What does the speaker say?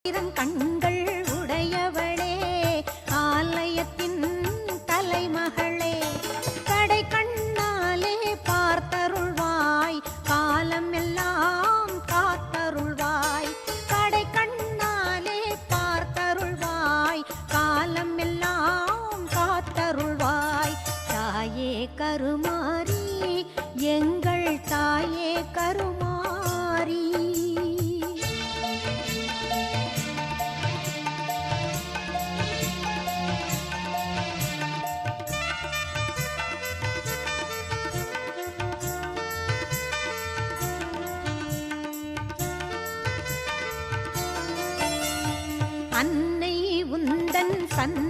கண்கள் உடையவளே ஆலயத்தின் தலைமகளே கடை கண்ணாலே பார்த்தருள்வாய் காலம் எல்லாம் காத்தருள்வாய் கடை கண்ணாலே பார்த்தருள்வாய் காலம் எல்லாம் காத்தருள்வாய் தாயே கருமாரி எங்கள் தாயே கருமாரி அன்னை உந்தன் சன்